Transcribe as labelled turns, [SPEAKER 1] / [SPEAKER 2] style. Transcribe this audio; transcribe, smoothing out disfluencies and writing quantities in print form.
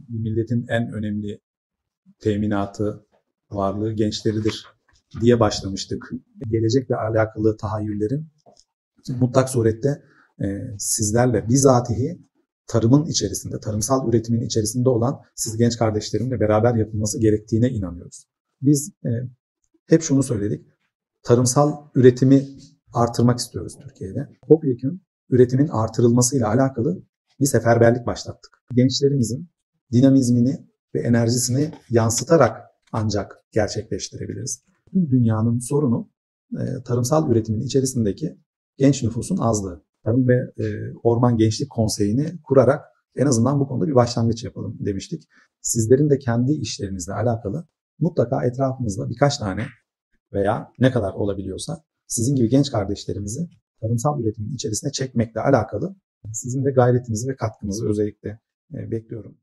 [SPEAKER 1] bir milletin en önemli teminatı, varlığı gençleridir diye başlamıştık. Gelecekle alakalı tahayyüllerin mutlak surette sizlerle bizatihi tarımın içerisinde, tarımsal üretimin içerisinde olan siz genç kardeşlerimle beraber yapılması gerektiğine inanıyoruz. Biz hep şunu söyledik, tarımsal üretimi artırmak istiyoruz Türkiye'de. Topyekun üretimin artırılmasıyla alakalı bir seferberlik başlattık. Gençlerimizin dinamizmini ve enerjisini yansıtarak ancak gerçekleştirebiliriz. Tüm dünyanın sorunu tarımsal üretimin içerisindeki genç nüfusun azlığı. Tarım ve Orman Gençlik Konseyi'ni kurarak en azından bu konuda bir başlangıç yapalım demiştik. Sizlerin de kendi işlerinizle alakalı mutlaka etrafınızda birkaç tane veya ne kadar olabiliyorsa sizin gibi genç kardeşlerimizi tarımsal üretimin içerisine çekmekle alakalı sizin de gayretinizi ve katkınızı özellikle bekliyorum.